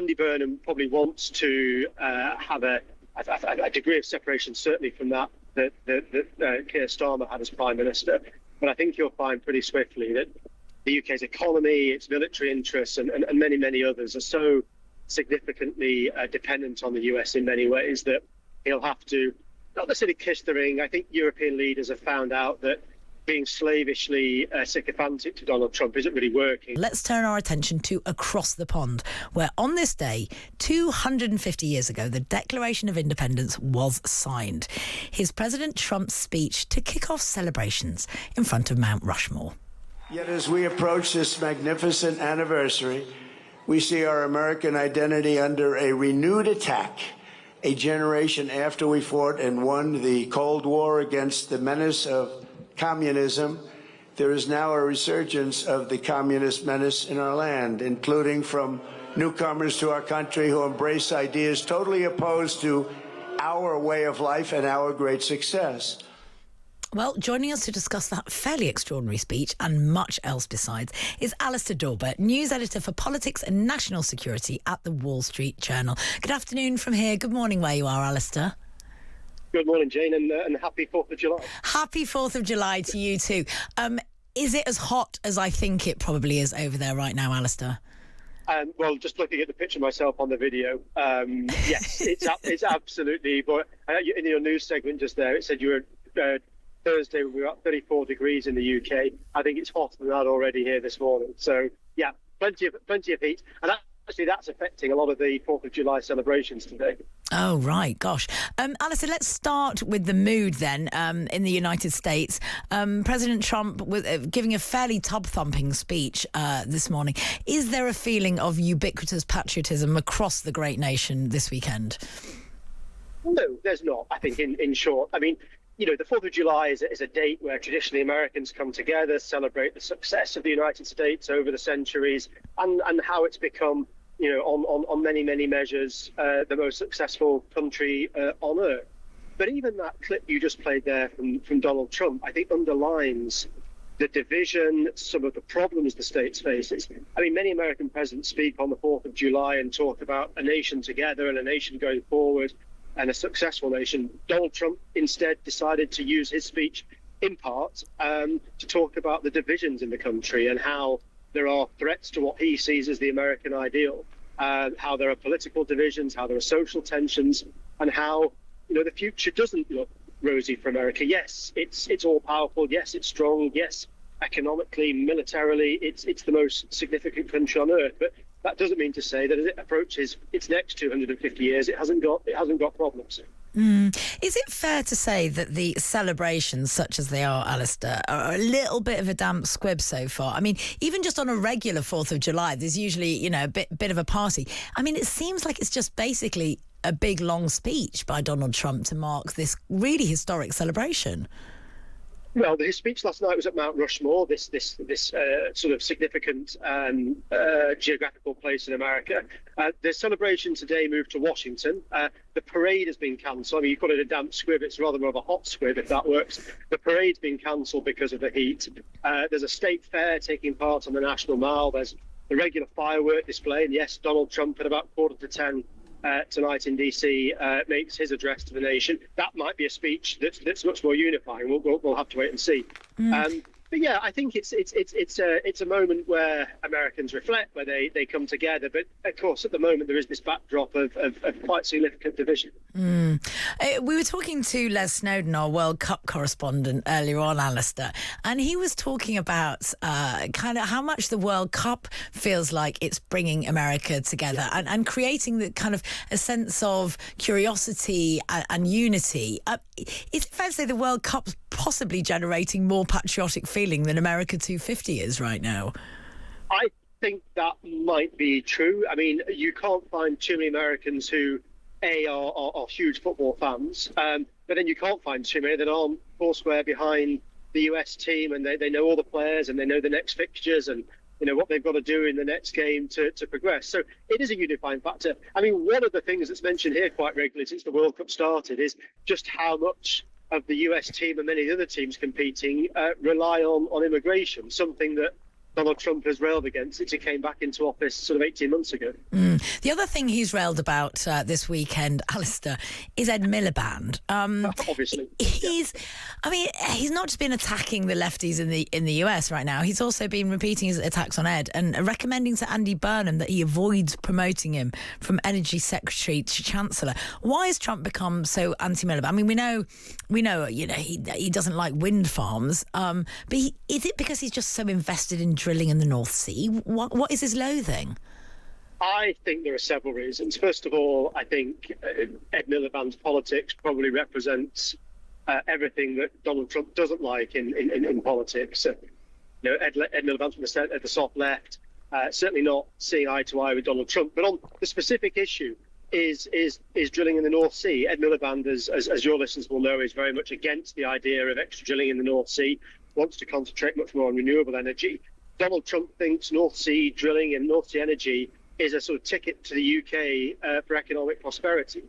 Andy Burnham probably wants to have a degree of separation, certainly from that Keir Starmer had as Prime Minister. But I think you'll find pretty swiftly that the UK's economy, its military interests, and many, many others are so significantly dependent on the US in many ways that he'll have to not necessarily kiss the ring. I think European leaders have found out that being slavishly sycophantic to Donald Trump isn't really working. Let's turn our attention to across the pond, where on this day, 250 years ago, the Declaration of Independence was signed. Here's President Trump's speech to kick off celebrations in front of Mount Rushmore. Yet as we approach this magnificent anniversary, we see our American identity under a renewed attack. A generation after we fought and won the Cold War against the menace of communism, there is now a resurgence of the communist menace in our land, including from newcomers to our country who embrace ideas totally opposed to our way of life and our great success. Well, joining us to discuss that fairly extraordinary speech and much else besides is Alistair Dawber, news editor for politics and national security at the Wall Street Journal. Good afternoon from here. Good morning where you are, Alistair. Good morning, Jane, and happy 4th of July. Happy 4th of July to you too. Is it as hot as I think it probably is over there right now, Alistair? Well, just looking at the picture myself on the video, yes, it's absolutely. But in your news segment just there, it said you were Thursday we were at 34 degrees in the UK. I think it's hotter than that already here this morning. So yeah, plenty of heat, and actually that's affecting a lot of the 4th of July celebrations today. Oh, right. Gosh. Alistair, let's start with the mood then in the United States. President Trump was giving a fairly tub-thumping speech this morning. Is there a feeling of ubiquitous patriotism across the great nation this weekend? No, there's not, I think, in short. I mean, you know, the 4th of July is a date where traditionally Americans come together, celebrate the success of the United States over the centuries and how it's become, you know, on many, many measures, the most successful country on earth. But even that clip you just played there from Donald Trump, I think underlines the division, some of the problems the states faces. I mean, many American presidents speak on the 4th of July and talk about a nation together and a nation going forward and a successful nation. Donald Trump instead decided to use his speech in part to talk about the divisions in the country and how there are threats to what he sees as the American ideal, how there are political divisions, how there are social tensions, and how, you know, the future doesn't look rosy for America. Yes, it's all powerful. Yes, it's strong. Yes, economically, militarily, it's the most significant country on earth. But that doesn't mean to say that as it approaches its next 250 years, it hasn't got problems. Is it fair to say that the celebrations, such as they are, Alistair, are a little bit of a damp squib so far? I mean, even just on a regular 4th of July, there's usually, you know, a bit of a party. I mean, it seems like it's just basically a big, long speech by Donald Trump to mark this really historic celebration. Well, his speech last night was at Mount Rushmore, this sort of significant geographical place in America. The celebration today moved to Washington. The parade has been cancelled. I mean, you call it a damp squib. It's rather more of a hot squib, if that works. The parade's been cancelled because of the heat. There's a state fair taking part on the National Mall. There's the regular firework display. And yes, Donald Trump at about 9:45 tonight in DC makes his address to the nation. That might be a speech that's much more unifying. We'll have to wait and see. But yeah, I think it's a moment where Americans reflect, where they come together. But of course, at the moment, there is this backdrop of quite significant division. We were talking to Les Snowden, our World Cup correspondent, earlier on, Alistair, and he was talking about kind of how much the World Cup feels like it's bringing America together and creating the kind of a sense of curiosity and unity. Is it fair to say the World Cup's possibly generating more patriotic feeling than America 250 is right now? I think that might be true. I mean, you can't find too many Americans who are huge football fans, but then you can't find too many that aren't foursquare behind the US team, and they know all the players and they know the next fixtures and, you know, what they've got to do in the next game to progress. So it is a unifying factor. I mean, one of the things that's mentioned here quite regularly since the World Cup started is just how much of the US team and many other teams competing rely on immigration, something that Donald Trump has railed against since he came back into office sort of 18 months ago. The other thing he's railed about this weekend, Alistair, is Ed Miliband. Obviously. He's not just been attacking the lefties in the US right now. He's also been repeating his attacks on Ed and recommending to Andy Burnham that he avoids promoting him from Energy Secretary to Chancellor. Why has Trump become so anti-Miliband? I mean, we know, he doesn't like wind farms, but is it because he's just so invested in drilling in the North Sea? What is his loathing? I think there are several reasons. First of all, I think Ed Miliband's politics probably represents everything that Donald Trump doesn't like in politics. Ed Miliband from the soft left, certainly not seeing eye to eye with Donald Trump. But on the specific issue is drilling in the North Sea. Ed Miliband, as your listeners will know, is very much against the idea of extra drilling in the North Sea, wants to concentrate much more on renewable energy. Donald Trump thinks North Sea drilling and North Sea energy is a sort of ticket to the UK for economic prosperity.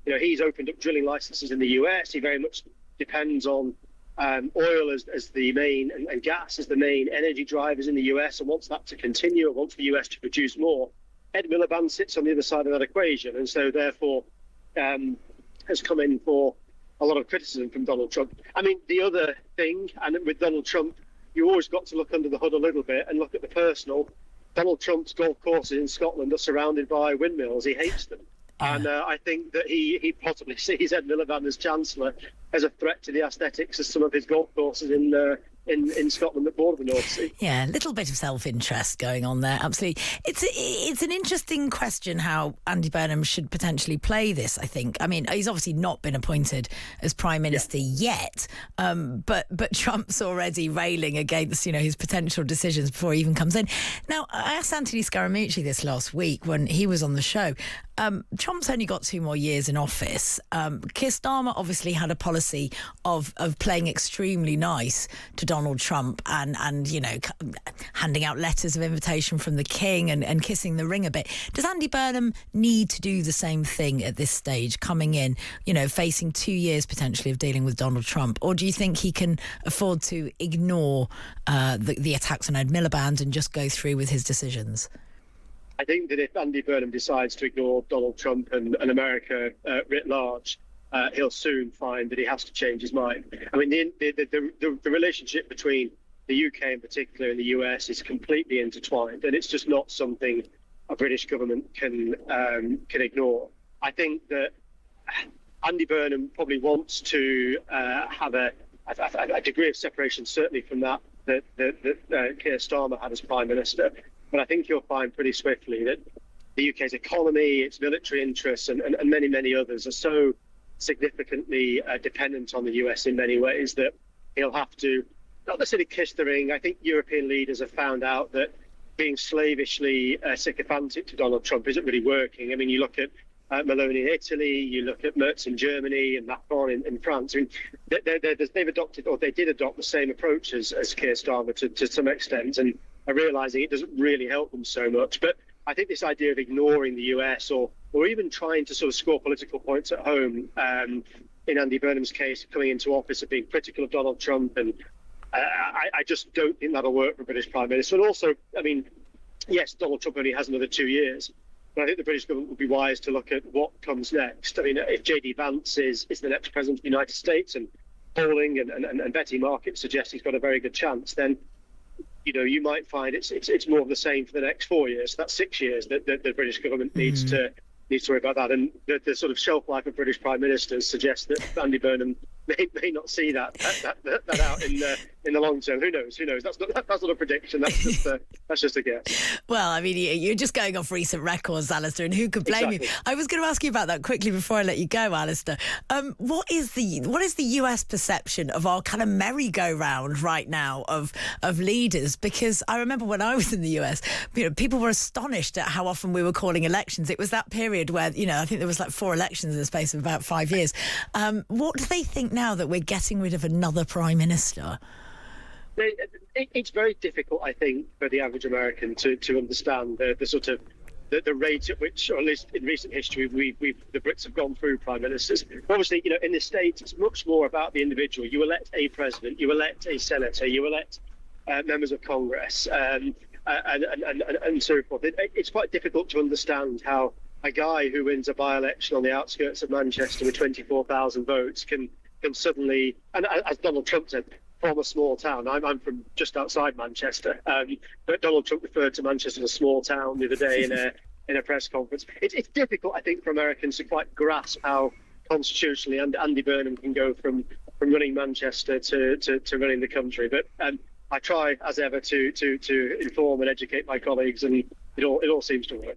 He's opened up drilling licenses in the US. He very much depends on oil as the main and gas as the main energy drivers in the US and wants that to continue and wants the US to produce more. Ed Miliband sits on the other side of that equation and so therefore has come in for a lot of criticism from Donald Trump. I mean, the other thing, and with Donald Trump, you always got to look under the hood a little bit and look at the personal. Donald Trump's golf courses in Scotland are surrounded by windmills. He hates them. And I think that he possibly sees Ed Miliband as Chancellor as a threat to the aesthetics of some of his golf courses in Scotland that border the North Sea. Yeah, a little bit of self-interest going on there, absolutely. It's an interesting question how Andy Burnham should potentially play this, I think. I mean, he's obviously not been appointed as Prime Minister yet, but Trump's already railing against, his potential decisions before he even comes in. Now, I asked Anthony Scaramucci this last week when he was on the show. Trump's only got 2 more years in office. Keir Starmer obviously had a policy of playing extremely nice to Donald Trump and handing out letters of invitation from the king and kissing the ring a bit. Does Andy Burnham need to do the same thing at this stage, coming in, facing 2 years potentially of dealing with Donald Trump? Or do you think he can afford to ignore the attacks on Ed Miliband and just go through with his decisions? I think that if Andy Burnham decides to ignore Donald Trump and America writ large, he'll soon find that he has to change his mind. I mean, the relationship between the UK in particular and the US is completely intertwined, and it's just not something a British government can ignore. I think that Andy Burnham probably wants to have a degree of separation, certainly from that Keir Starmer had as Prime Minister. But I think you'll find pretty swiftly that the UK's economy, its military interests, and many, many others are so significantly dependent on the US in many ways that he'll have to not necessarily kiss the ring. I think European leaders have found out that being slavishly sycophantic to Donald Trump isn't really working. I mean, you look at Meloni in Italy, you look at Merz in Germany and Macron in France. I mean, they've adopted, or they did adopt, the same approach as Keir Starmer to some extent, and are realising it doesn't really help them so much. But I think this idea of ignoring the US or even trying to sort of score political points at home, in Andy Burnham's case, coming into office of being critical of Donald Trump, and I just don't think that'll work for a British Prime Minister. And also, I mean, yes, Donald Trump only has another 2 years, but I think the British government would be wise to look at what comes next. I mean, if J.D. Vance is the next president of the United States, and polling and betting markets suggest he's got a very good chance, then you might find it's more of the same for the next 4 years. That's 6 years that the British government needs to worry about that. And the sort of shelf life of British prime ministers suggests that Andy Burnham may not see that out in the long term. Who knows? That's not a prediction. That's just a guess. Well, I mean, you're just going off recent records, Alistair, and who could blame you? I was going to ask you about that quickly before I let you go, Alistair. What is the US perception of our kind of merry-go-round right now of leaders? Because I remember when I was in the US, people were astonished at how often we were calling elections. It was that period where, I think there was like 4 elections in the space of about 5 years. What do they think now that we're getting rid of another prime minister? It's very difficult, I think, for the average American to understand the sort of the rate at which, or at least in recent history, the Brits have gone through prime ministers. Obviously, in the States, it's much more about the individual. You elect a president, you elect a senator, you elect members of Congress, and so forth. It's quite difficult to understand how a guy who wins a by-election on the outskirts of Manchester with 24,000 votes can suddenly, and as Donald Trump said, from a small town. I'm from just outside Manchester, but Donald Trump referred to Manchester as a small town the other day in a press conference. It's difficult, I think, for Americans to quite grasp how constitutionally Andy Burnham can go from running Manchester to running the country. But I try, as ever, to inform and educate my colleagues, and it all seems to work.